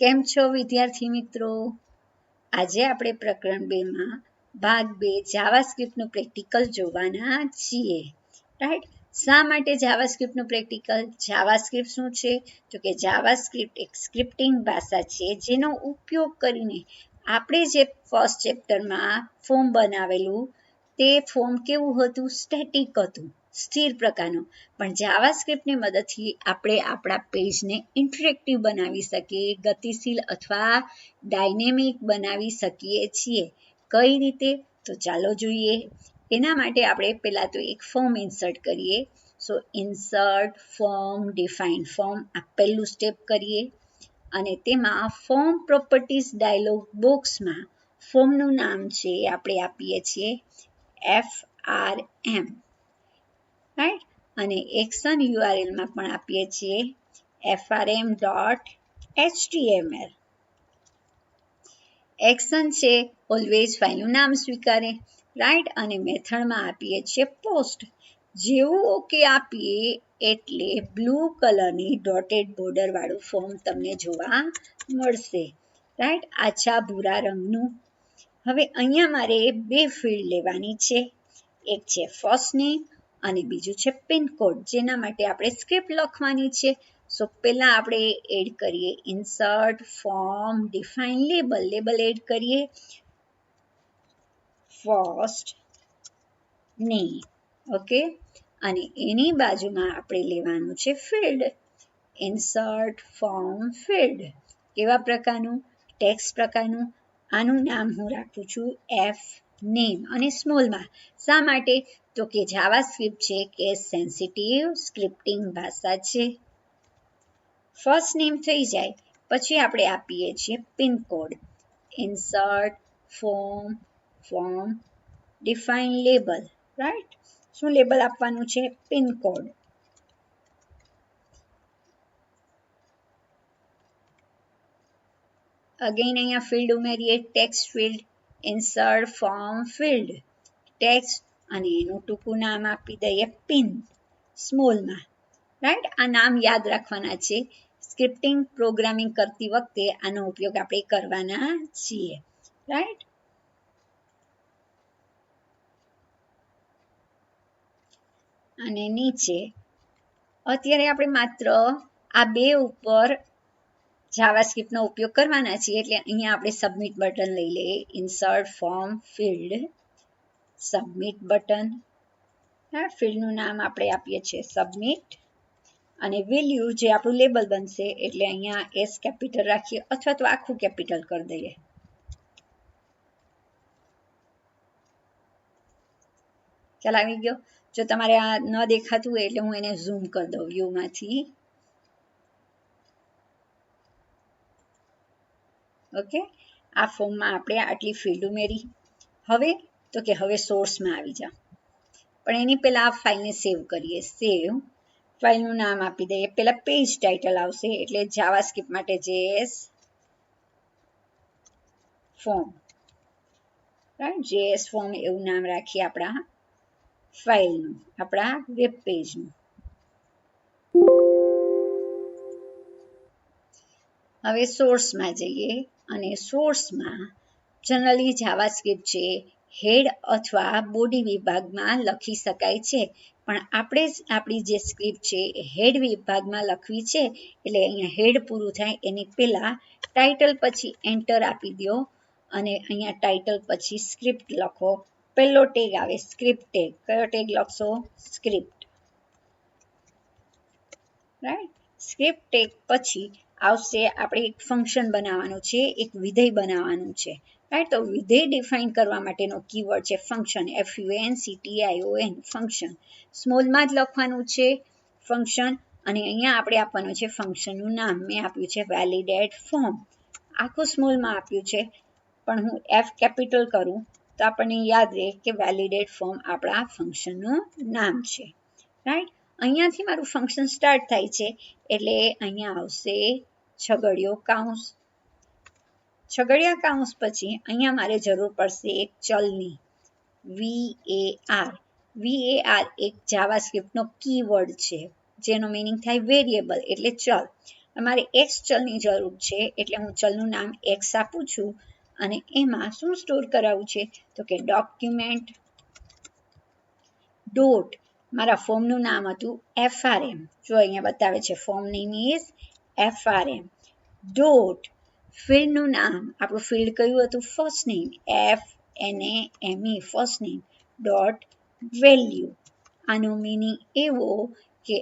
કેમ છો વિદ્યાર્થી મિત્રો? આજે આપણે પ્રકરણ 2 માં ભાગ 2 જાવાસ્ક્રિપ્ટનું પ્રેક્ટિકલ જોવાના છીએ. રાઈટ? શા માટે જાવાસ્ક્રિપ્ટનું પ્રેક્ટિકલ? જાવાસ્ક્રિપ્ટ શું છે? તો કે જાવાસ્ક્રિપ્ટ એક સ્ક્રિપ્ટિંગ ભાષા છે જેનો ઉપયોગ કરીને આપણે જે ફર્સ્ટ ચેપ્ટરમાં ફોર્મ બનાવેલું તે ફોર્મ કેવું હતું? સ્ટેટિક હતું, સ્થિર પ્રકારનું. પણ જાવાસ્ક્રિપ્ટની મદદથી આપણે આપણા પેજને ઇન્ટરેક્ટિવ બનાવી શકીએ, ગતિશીલ અથવા ડાયનેમિક બનાવી શકીએ છીએ. કઈ રીતે? તો ચાલો જોઈએ. એના માટે આપણે પહેલા તો એક ફોર્મ ઇન્સર્ટ કરીએ. સો ઇન્સર્ટ ફોર્મ ડિફાઇન ફોર્મ આ પહેલું સ્ટેપ કરીએ અને તેમાં ફોર્મ પ્રોપર્ટીઝ ડાયલોગ બોક્સમાં ફોર્મનું નામ છે આપણે આપીએ છીએ FRM, રાઈટ? અને એક્શન URLમાં પણ આપીએ છીએ frm.html. એક્શન છે ઓલવેઝ ફાઇલનું નામ સ્વીકારે, રાઈટ? અને મેથડમાં આપીએ છીએ પોસ્ટ. જેવું ઓકે આપીએ એટલે બ્લુ કલરની ડોટેડ બોર્ડર વાળું ફોર્મ તમને જોવા મળશે, રાઈટ? આછા ભૂરા રંગનું. હવે અહીંયા મારે 2 ફિલ્ડ લેવાની છે. એક છે ફર્સ્ટ નેમ અને બીજું છે પિનકોડ, જેના માટે આપણે સ્ક્રિપ્ટ લખવાની છે. સો પહેલા આપણે એડ કરીએ insert form define label. Label add કરીએ ફર્સ્ટ નેમ, ઓકે? અને એની બાજુમાં આપણે લેવાનું છે ફિલ્ડ ઇન્સર્ટ ફોર્મ ફિલ્ડ. કેવા પ્રકારનું? ટેક્સ્ટ પ્રકારનું. આનું નામ હું રાખું છું F નેમ અને સ્મોલમાં. શા માટે? તો કે જાવાસ્ક્રિપ્ટ છે કેસ સેન્સિટિવ સ્ક્રિપ્ટિંગ ભાષા છે. ફર્સ્ટ નેમ થઈ જાય પછી આપણે આપીએ છીએ pincode insert form define label, right? શું લેબલ આપવાનું છે? પિનકોડ. અગેન અહીંયા ફિલ્ડ ઉમેરીએ text field insert form field text અને એનું ટૂંકું નામ આપી દઈએ પિન સ્મોલમાં, રાઈટ? આ નામ યાદ રાખવાના છે. સ્ક્રિપ્ટિંગ પ્રોગ્રામિંગ કરતી વખતે આનો ઉપયોગ આપણે કરવાના છીએ, રાઈટ? અને નીચે અત્યારે આપણે માત્ર આ 2 ઉપર જાવાસ્ક્રિપ્ટનો ઉપયોગ કરવાના છીએ એટલે અહીંયા આપણે સબમિટ બટન લઈ લઈએ insert form field submit button. ફિલ્ડનું નામ આપણે આપીએ છીએ સબમિટ અને વેલ્યુ જે આપણું લેબલ બનશે એટલે અહીંયા S કેપિટલ રાખીએ અથવા તો આખું કેપિટલ કરી દઈએ. ચાલ આવી ગયો. જો તમારે આ ન દેખાતું હોય એટલે હું એને ઝૂમ કરી દઉં વ્યૂમાંથી. ઓકે, આ ફોર્મમાં આપણે આટલી ફિલ્ડ ઉમેરી. હવે તો કે હવે સોર્સમાં આવી જાઓ. પણ એની પહેલા આ ફાઇલને સેવ કરીએ. સેવ ફાઇલનું નામ આપી દઈએ. પહેલા પેજ ટાઇટલ આવશે એટલે જાવાસ્ક્રિપ્ટ માટે JS form, right? JS form એવું નામ રાખીએ આપણા ફાઇલનું, આપણા વેબ પેજનું. હવે સોર્સમાં જઈએ અને સોર્સમાં જનરલી જાવાસ્ક્રિપ્ટ છે હેડ અથવા બોડી વિભાગમાં લખી શકાય છે, પણ આપણે આપણી જે સ્ક્રિપ્ટ છે એ હેડ વિભાગમાં લખવી છે એટલે અહીંયા હેડ પૂરું થાય એની પહેલા ટાઇટલ પછી એન્ટર આપી દો અને અહીંયા ટાઇટલ પછી સ્ક્રિપ્ટ લખો. પહેલો ટેગ આવે સ્ક્રિપ્ટ ટેગ. કયો ટેગ લખશો? Script, right? સ્ક્રિપ્ટ ટેગ પછી આવશે આપણે એક ફંક્શન બનાવવાનું છે, એક વિધેય બનાવવાનું છે, રાઈટ? તો વિધેય ડિફાઇન કરવા માટેનો કીવર્ડ છે ફંક્શન FUNCTION ફંક્શન. સ્મોલમાં જ લખવાનું છે ફંક્શન અને અહીંયા આપણે આપવાનું છે ફંક્શનનું નામ. મેં આપ્યું છે વેલિડેટ ફોર્મ. આખું સ્મોલમાં આપ્યું છે પણ હું F કેપિટલ કરું તો આપણને યાદ રહે કે વેલિડેટ ફોર્મ આપણા ફંક્શનનું નામ છે, રાઈટ? અહીંયાથી મારું ફંક્શન સ્ટાર્ટ થાય છે એટલે અહીંયા આવશે છગડીયો કાઉન્સ. છગડિયા કાઉન્સ પછી અહીંયા મારે જરૂર પડશે એક ચલની VAR. VAR એક જાવાસ્ક્રિપ્ટનો કીવર્ડ છે જેનો મીનિંગ થાય વેરિયેબલ એટલે ચલ. અમારે એક્સ ચલની જરૂર છે એટલે હું ચલનું નામ એક્સ આપું છું અને એમાં શું સ્ટોર કરાવવું છે તો કે ડોક્યુમેન્ટ ડોટ મારા ફોર્મનું નામ હતું FRM. જો અહીંયા બતાવે છે form name is FRM dot ફિલ્ડનું નામ આપણું ફિલ્ડ કયું હતું first name FNAME first name dot value આનો મિનિંગ એવો કે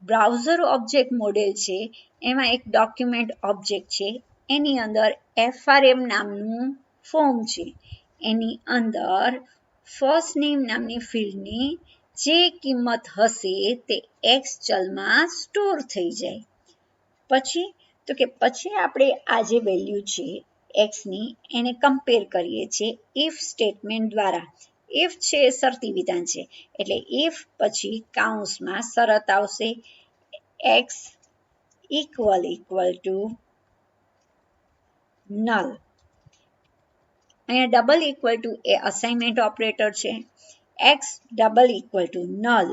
બ્રાઉઝર ઓબ્જેક્ટ મોડેલ છે એમાં એક ડોક્યુમેન્ટ ઓબ્જેક્ટ છે એની અંદર FRM નામનું ફોર્મ છે એની અંદર ફર્સ્ટ નેમ નામની ફિલ્ડની જે કિંમત હશે તે એક્સ ચલમાં સ્ટોર થઈ જાય પછી આપણે આ જે વેલ્યુ છે એક્સની એને કમ્પેર કરીએ છીએ ઇફ સ્ટેટમેન્ટ દ્વારા ઇફ છે શરતી વિધાન છે એટલે ઇફ પછી કૌંસમાં શરત આવશે એક્સ ઇક્વલ ટુ નલ અહીંયા ડબલ ઇક્વલ ટુ એ અસાઇનમેન્ટ ઓપરેટર છે x double equal to null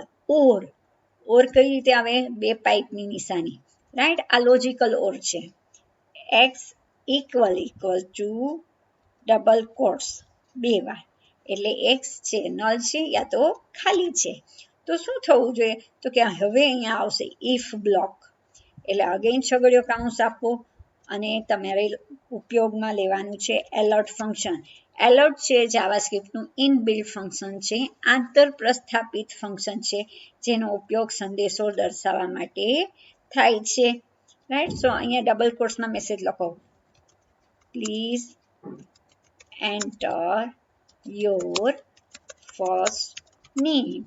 or કઈ રીતે આવે બે પાઇપની નિશાની રાઈટ આ લોજિકલ ઓર છે x equal to double quotes બે વાર એટલે એક્સ છે નલ છે યા તો ખાલી છે તો શું થવું જોઈએ તો કે હવે અહીંયા આવશે ઇફ બ્લોક એટલે અગેન છગડીયો કૌંસ આપો અને તમારે ઉપયોગમાં લેવાનું છે એલર્ટ ફંક્શન એલર્ટ છે જાવાસ્ક્રિપ્ટનું ઇનબિલ્ટ ફંક્શન છે આંતર પ્રસ્થાપિત ફંક્શન છે જેનો ઉપયોગ સંદેશો દર્શાવવા માટે થાય છે રાઈટ સો અહીંયા ડબલ કોટ્સમાં મેસેજ લખો please enter your first name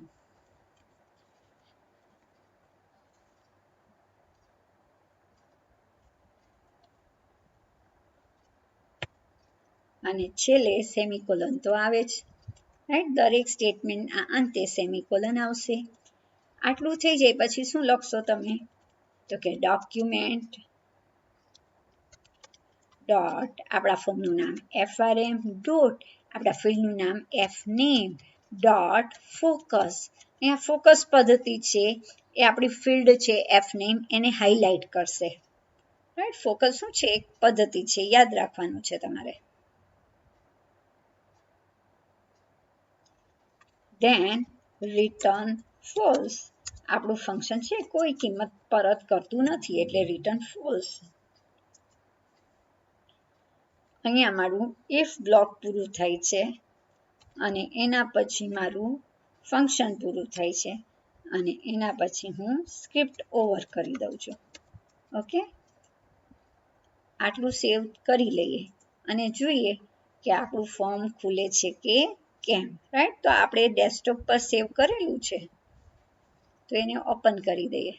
અને છેલ્લે સેમિકોલન તો આવે જ રાઈટ દરેક સ્ટેટમેન્ટના અંતે સેમિકોલન આવશે આટલું થઈ જાય પછી શું લખશો તમે તો કે ડોક્યુમેન્ટ ડોટ આપણા ફોર્મનું નામ FRM ડોટ આપણા ફિલ્ડનું નામ FNAME ડોટ ફોકસ અહીંયા ફોકસ પદ્ધતિ છે એ આપણી ફિલ્ડ છે FNAME એને હાઇલાઇટ કરશે રાઈટ ફોકસ શું છે એક પદ્ધતિ છે યાદ રાખવાનું છે તમારે then return false આપણું ફંક્શન છે કોઈ કિંમત પરત કરતું નથી એટલે રિટર્ન ફોલ્સ અહીંયા મારું ઇફ બ્લોક પૂરું થાય છે અને એના પછી મારું ફંક્શન પૂરું થાય છે અને એના પછી હું સ્ક્રિપ્ટ ઓવર કરી દઉં છું ઓકે આટલું સેવ કરી લઈએ અને જોઈએ કે આપણું ફોર્મ ખુલે છે કે કેમ રાઈટ તો આપણે ડેસ્કટોપ પર સેવ કરેલું છે તો એને ઓપન કરી દઈએ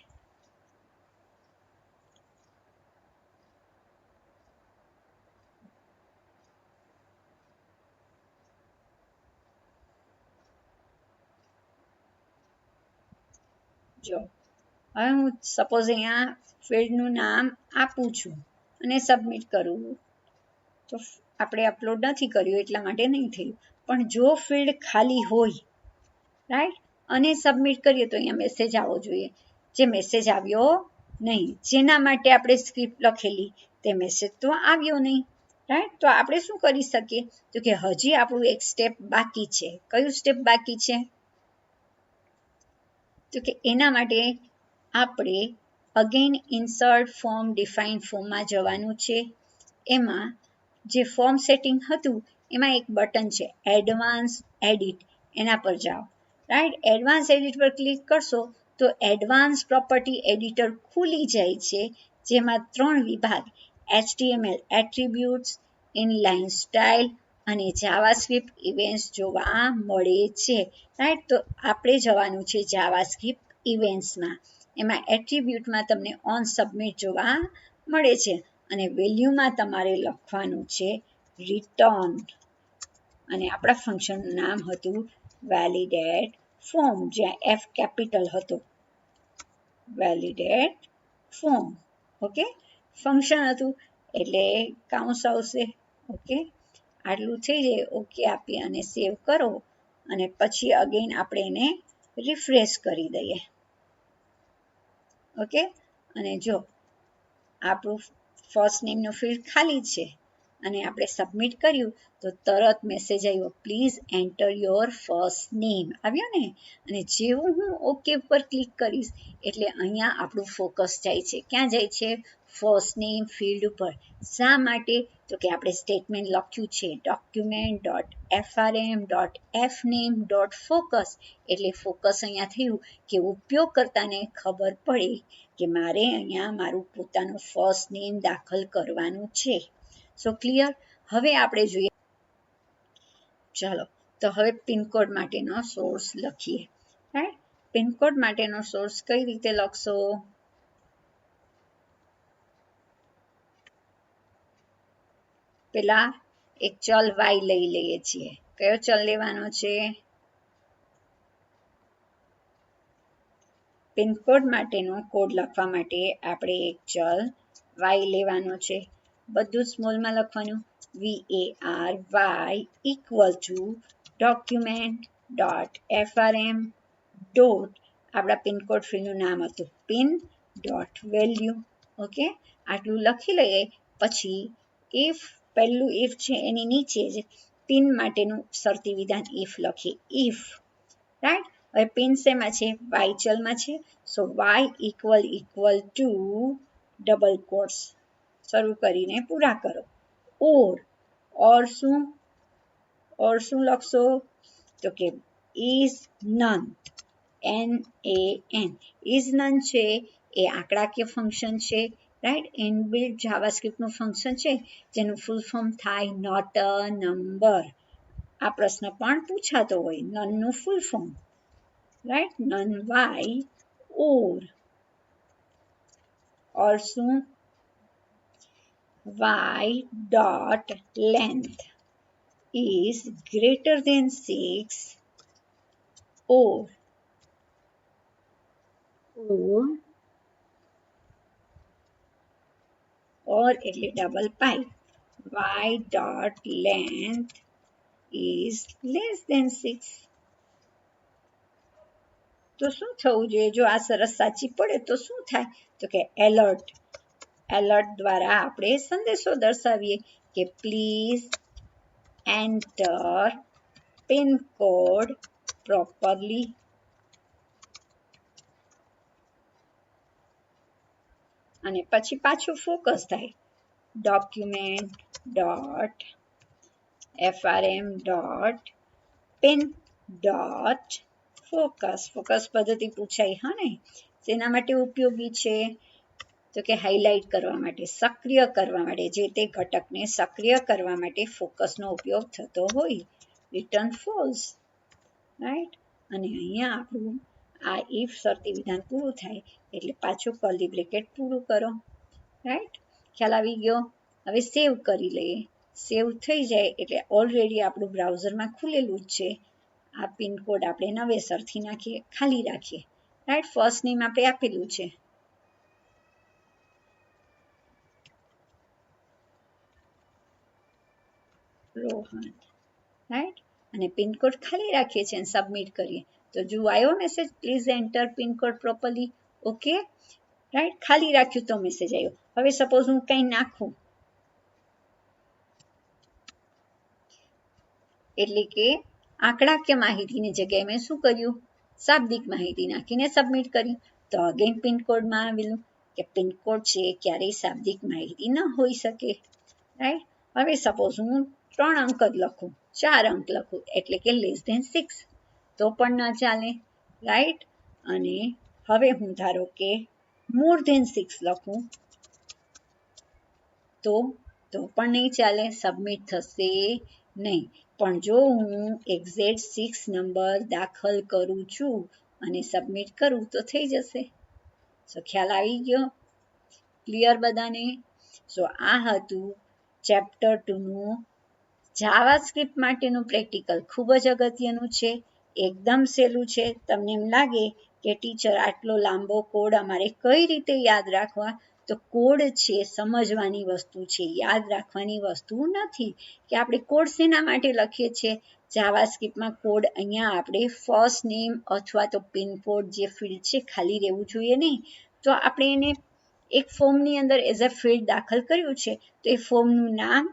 જો હવે હું સપોઝ અહીંયા ફિલ્ડનું નામ આપું છું અને સબમિટ કરું તો આપણે અપલોડ નથી કર્યું એટલા માટે નહીં થયું પણ જો ફિલ્ડ ખાલી હોય રાઈટ અને સબમિટ કરીએ તો અહીંયા મેસેજ આવવો જોઈએ જે મેસેજ આવ્યો નહીં જેના માટે આપણે સ્ક્રિપ્ટ લખેલી તે મેસેજ તો આવ્યો નહીં રાઈટ તો આપણે શું કરી શકીએ તો કે હજી આપણું એક સ્ટેપ બાકી છે કયું સ્ટેપ બાકી છે તો કે એના માટે આપણે અગેન ઇન્સર્ટ ફોર્મ ડિફાઇન ફોર્મમાં જવાનું છે એમાં જે ફોર્મ સેટિંગ હતું એમાં એક બટન છે એડવાન્સ એડિટ એના પર જાઓ રાઈટ એડવાન્સ એડિટ પર ક્લિક કરશો તો એડવાન્સ પ્રોપર્ટી એડિટર ખુલી જાય છે જેમાં 3 વિભાગ HTML એટ્રીબ્યુટ્સ ઇનલાઇન સ્ટાઇલ અને જાવાસ્ક્રિપ્ટ ઇવેન્ટ્સ જોવા મળે છે રાઈટ તો આપણે જવાનું છે જાવાસ્ક્રિપ્ટ ઇવેન્ટ્સમાં એમાં એટ્રીબ્યુટમાં તમને ઓન સબમિટ જોવા મળે છે અને વેલ્યુમાં તમારે લખવાનું છે રિટર્ન અને આપણા ફંક્શનનું નામ હતું વેલિડેટ ફોર્મ જ્યાં F કેપિટલ હતો વેલિડેટ ફોર્મ ઓકે ફંક્શન હતું એટલે કાઉન્સ આવશે ઓકે આટલું થઈ જાય ઓકે આપી અને સેવ કરો અને પછી અગેન આપણે એને રિફ્રેશ કરી દઈએ ઓકે અને જો આપણું ફર્સ્ટ નેમનું ફિલ્ડ ખાલી છે અને આપણે સબમિટ કર્યું તો તરત મેસેજ આવ્યો please enter your first name આવ્યો ને. અને જેવું હું ઓકે ઉપર ક્લિક કરીશ એટલે અહીંયા આપણું ફોકસ જાય છે. ક્યાં જાય છે? ફર્સ્ટ નેમ ફિલ્ડ ઉપર. શા માટે? તો કે આપણે સ્ટેટમેન્ટ લખ્યું છે document.frm.fname.focus એટલે ફોકસ અહીંયા થયું કે ઉપયોગકર્તાને ખબર પડે કે મારે અહીંયા મારું પોતાનું ફર્સ્ટ નેમ દાખલ કરવાનું છે. સો ક્લિયર? હવે આપણે જોઈએ, ચાલો તો હવે પિનકોડ માટેનો સોર્સ લખીએ. રાઈટ, પિનકોડ માટેનો સોર્સ કઈ રીતે લખશો? પેલા એક ચલ વાય લઈ લઈએ છીએ. કયો ચલ લેવાનો છે? પિનકોડ માટેનો કોડ લખવા માટે આપણે એક ચલ વાય લેવાનો છે. બધું સ્મોલમાં લખવાનું. VARY equal to document.frm dot આપણા પિનકોડ ફિલ્ડનું નામ હતું પિન ડોટ વેલ્યુ. ઓકે, આટલું લખી લઈએ. પછી ઇફ પહેલું ઇફ છે એની નીચે જ પિન માટેનું શરતી વિધાન ઇફ લખીએ. If right. હવે પિન શેમાં છે? વાય ચલમાં છે. So y equal to double quotes શરૂ કરીને પૂરા કરો. ઓર શું લખશો? તો કે is NaN, NAN is NaN છે એ આંકડાકીય ફંક્શન છે. રાઈટ, ઇનબિલ્ટ જાવાસ્ક્રિપ્ટનું ફંક્શન છે જેનું ફૂલ ફોર્મ થાય નોટ અ નંબર. આ પ્રશ્ન પણ પૂછાતો હોય, નનનું full form. Right, NaN y or શું? y dot length is greater than 6 or એટલે double pipe. y dot length is less than 6. તો શું થવું જોઈએ? જો આ શરત સાચી પડે તો શું થાય? તો કે એલર્ટ દ્વારા આપણે સંદેશો દર્શાવીએ કે please enter pin code properly. અને પછી પાછું ફોકસ થાય document.frm.pin.focus. ફોકસ પદ્ધતિ પૂછાય હા ને? તેના માટે ઉપયોગી છે તો કે હાઇલાઇટ કરવા માટે, સક્રિય કરવા માટે, જે તે ઘટકને સક્રિય કરવા માટે ફોકસનો ઉપયોગ થતો હોય. Return false. રાઈટ, અને અહીંયા આપણું આ ઇફ શરતી વિધાન પૂરું થાય એટલે પાછું કર્લી બ્રેકેટ પૂરું કરો. રાઈટ, ખ્યાલ આવી ગયો? હવે સેવ કરી લઈએ. સેવ થઈ જાય એટલે ઓલરેડી આપણું બ્રાઉઝરમાં ખુલેલું જ છે. આ પિનકોડ આપણે નવેસરથી નાખીએ, ખાલી રાખીએ. રાઈટ, ફર્સ્ટ નેમ આપણે આપેલું છે. રોહન. રાઈટ, અને પિનકોડ ખાલી રાખીએ છીએ અને સબમિટ કરીએ તો જો આવ્યો message please enter pincode properly. Okay, right, ખાલી રાખ્યું તો મેસેજ આવ્યો. હવે સપોઝ હું કંઈ નાખું એટલે કે આંકડાકીય માહિતીની જગ્યાએ મેં શું કર્યું? શાબ્દિક માહિતી નાખીને સબમિટ કર્યું. તો અગેન પિનકોડમાં આવેલું કે પિનકોડ છે ક્યારેય શાબ્દિક માહિતી ન હોઈ શકે. રાઈટ, હવે સપોઝ હું 3 અંક જ લખું, 4 અંક લખું એટલે કે લેસ ધેન 6 તો પણ ન ચાલે. રાઈટ, અને હવે હું ધારો કે મોર ધેન 6 લખું તો પણ નહીં ચાલે, સબમિટ થશે નહીં. પણ જો હું એક્ઝેક્ટ 6 નંબર દાખલ કરું છું અને સબમિટ કરું તો થઈ જશે. સો ખ્યાલ આવી ગયો? ક્લિયર બધાને? સો આ હતું ચેપ્ટર 2નું જાવાસ્ક્રિપ્ટ માટેનું પ્રેક્ટિકલ. ખૂબ જ અગત્યનું છે, એકદમ સહેલું છે. તમને એમ લાગે કે ટીચર આટલો લાંબો કોડ અમારે કઈ રીતે યાદ રાખવા? તો કોડ છે સમજવાની વસ્તુ છે, યાદ રાખવાની વસ્તુ નથી. કે આપણે કોડ શેના માટે લખીએ છીએ? જાવાસ્ક્રિપ્ટમાં કોડ અહીંયા આપણે ફર્સ્ટ નેમ અથવા તો પિનકોડ જે ફિલ્ડ છે ખાલી રહેવું જોઈએ નહીં. તો આપણે એને એક ફોર્મની અંદર એઝ અ ફિલ્ડ દાખલ કર્યું છે તો એ ફોર્મનું નામ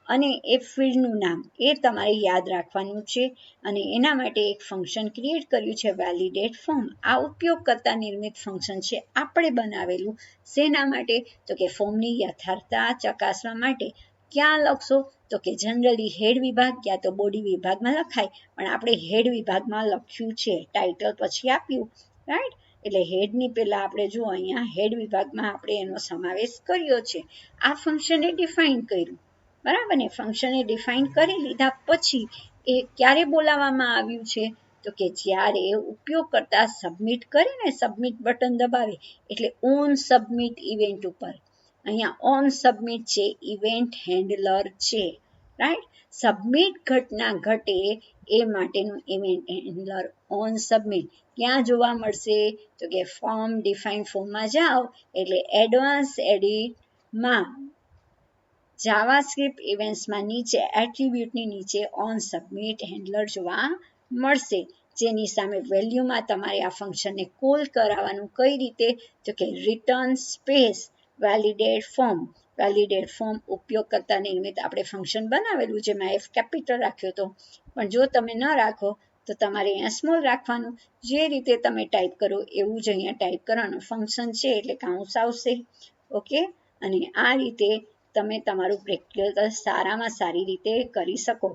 અને એ ફિલ્ડનું નામ એ તમારે યાદ રાખવાનું છે અને એના માટે એક ફંક્શન ક્રિએટ કર્યું છે વેલિડેટ ફોર્મ. આ ઉપયોગકર્તા નિર્મિત ફંક્શન છે, આપણે બનાવેલું. શેના માટે? તો કે ફોર્મની યથાર્થતા ચકાસવા માટે. ક્યાં લખશો? તો કે જનરલી હેડ વિભાગ યા તો બોડી વિભાગમાં લખાય, પણ આપણે હેડ વિભાગમાં લખ્યું છે, ટાઇટલ પછી આપ્યું, રાઈટ? એટલે હેડની પહેલા આપણે જુઓ અહીંયા હેડ વિભાગમાં આપણે એનો સમાવેશ કર્યો છે. આ ફંક્શને ડિફાઇન કર્યું, બરાબર ને? ફંક્શને ડિફાઇન કરી લીધા પછી એ ક્યારે બોલાવવામાં આવ્યું છે? તો કે જ્યારે ઉપયોગકર્તા સબમિટ કરે ને, સબમિટ બટન દબાવે એટલે ઓન સબમિટ ઇવેન્ટ ઉપર. અહીંયા ઓન સબમિટ છે, ઇવેન્ટ હેન્ડલર છે, રાઈટ? સબમિટ ઘટના ઘટે એ માટેનું ઇવેન્ટ હેન્ડલર ઓન સબમિટ ક્યાં જોવા મળશે? તો કે ફોર્મ ડિફાઇન ફોર્મમાં જાઓ એટલે એડવાન્સ એડિટમાં જાવાસ્ક્રિપ્ટ ઇવેન્ટ્સમાં નીચે એટ્રીબ્યુટની નીચે ઓન સબમિટ હેન્ડલર જોવા મળશે, જેની સામે વેલ્યુમાં તમારે આ ફંક્શનને કોલ કરાવવાનું કઈ રીતે? તો કે return space validate form. Validate form ઉપયોગકર્તા નિર્મિત આપણે ફંક્શન બનાવેલું, જેમાં એફ કેપિટલ રાખ્યો હતો, પણ જો તમે ન રાખો તો તમારે અહીંયા સ્મોલ રાખવાનું. જે રીતે તમે ટાઈપ કરો એવું જ અહીંયા ટાઈપ કરવાનું. ફંક્શન છે એટલે કાઉન્સ આવશે, ઓકે? અને આ રીતે તમે તમારું પ્રેક્ટિકલ સારામાં સારી રીતે કરી શકો.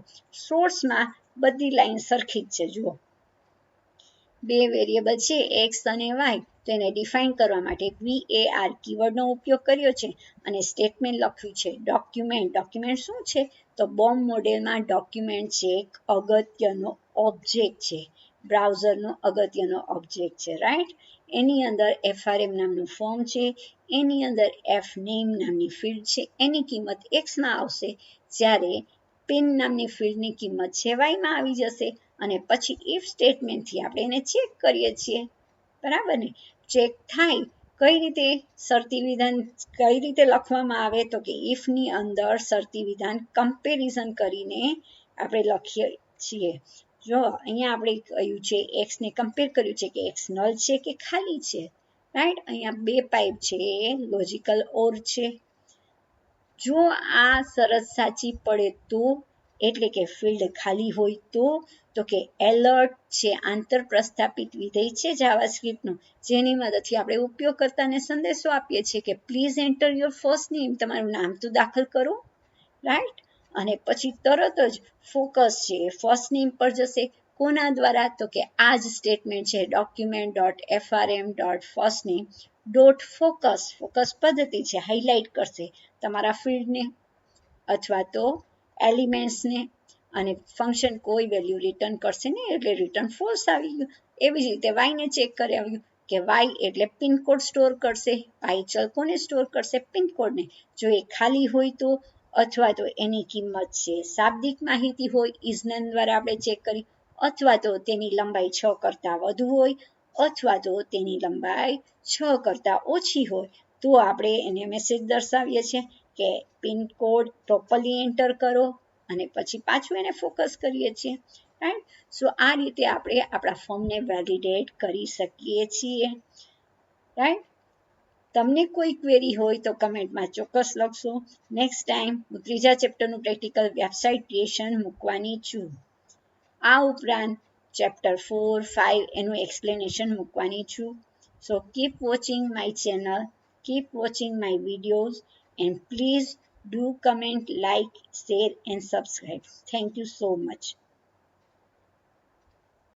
સોર્સમાં બધી લાઈન સરખી જ છે. જુઓ, બે વેરિયેબલ છે એક્સ અને વાય, તો એને ડિફાઇન કરવા માટે var કીવર્ડનો ઉપયોગ કર્યો છે અને સ્ટેટમેન્ટ લખ્યું છે ડોક્યુમેન્ટ. ડોક્યુમેન્ટ શું છે? તો બોમ્બ મોડેલમાં ડોક્યુમેન્ટ છે એક અગત્યનો ઓબ્જેક્ટ છે, બ્રાઉઝરનો અગત્યનો ઓબ્જેક્ટ છે, રાઈટ? એની અંદર FRM નામનું ફોર્મ છે, એની અંદર fname નામની ફિલ્ડ છે, એની કિંમત એક્સમાં આવશે, જ્યારે પિન નામની ફિલ્ડની કિંમત છે વાયમાં આવી જશે. અને પછી ઇફ સ્ટેટમેન્ટથી આપણે એને ચેક કરીએ છીએ, બરાબર ને? ચેક થાય કઈ રીતે? શરતી વિધાન કઈ રીતે લખવામાં આવે? તો કે ઇફની અંદર શરતી વિધાન કમ્પેરિઝન કરીને આપણે લખીએ છીએ. જો અહીંયા આપણે કહ્યું છે એક્સને કમ્પેર કર્યું છે કે એક્સ નલ છે કે ખાલી છે, રાઈટ? અહીંયા બે પાઇપ છે, લોજિકલ ઓર છે. જો આ શરત સાચી પડે તો, એટલે કે ફિલ્ડ ખાલી હોય તો કે એલર્ટ છે આંતર પ્રસ્થાપિત વિધેય છે જાવાસ્ક્રિપ્ટનું, જેની મદદથી આપણે ઉપયોગકર્તાને સંદેશો આપીએ છીએ કે please enter your first name, તમારું નામ તો દાખલ કરો, રાઈટ? અને પછી તરત જ ફોકસ છે એ ફર્સ્ટ નેમ પર જશે. કોના દ્વારા? તો કે આ જ સ્ટેટમેન્ટ છે document dot FRM dot first name dot focus. Focus પદ્ધતિ છે, હાઇલાઇટ કરશે તમારા ફિલ્ડને અથવા તો એલિમેન્ટ્સને, અને ફંક્શન કોઈ વેલ્યુ રિટર્ન કરશે ને એટલે રિટર્ન ફોલ્સ આવી ગયું. એવી જ રીતે વાયને ચેક કરાવ્યું કે વાય એટલે પિનકોડ સ્ટોર કરશે. વાય ચલ કોને સ્ટોર કરશે? પિનકોડને. જો એ ખાલી હોય તો, અથવા તો એની કિંમત છે શાબ્દિક માહિતી હોય, ઇઝનન દ્વારા આપણે ચેક કરી, અથવા તો તેની લંબાઈ 6 કરતાં વધુ હોય, અથવા તો તેની લંબાઈ 6 કરતાં ઓછી હોય, તો આપણે એને મેસેજ દર્શાવીએ છીએ કે પિનકોડ પ્રોપરલી એન્ટર કરો, અને પછી પાછું એને ફોકસ કરીએ છીએ, રાઈટ? સો આ રીતે આપણે આપણા ફોર્મને વેલિડેટ કરી શકીએ છીએ, રાઈટ? તમને કોઈ ક્વેરી હોય તો કમેન્ટમાં ચોક્કસ લખશો. નેક્સ્ટ ટાઈમ હું ત્રીજા ચેપ્ટરનું પ્રેક્ટિકલ વેબસાઇટ ક્રિએશન મૂકવાની છું. આ ઉપરાંત ચેપ્ટર 4, 5 એનું એક્સપ્લેનેશન મૂકવાની છું. સો keep watching my channel, keep watching my videos, and please do comment, like, share and subscribe. Thank you so much.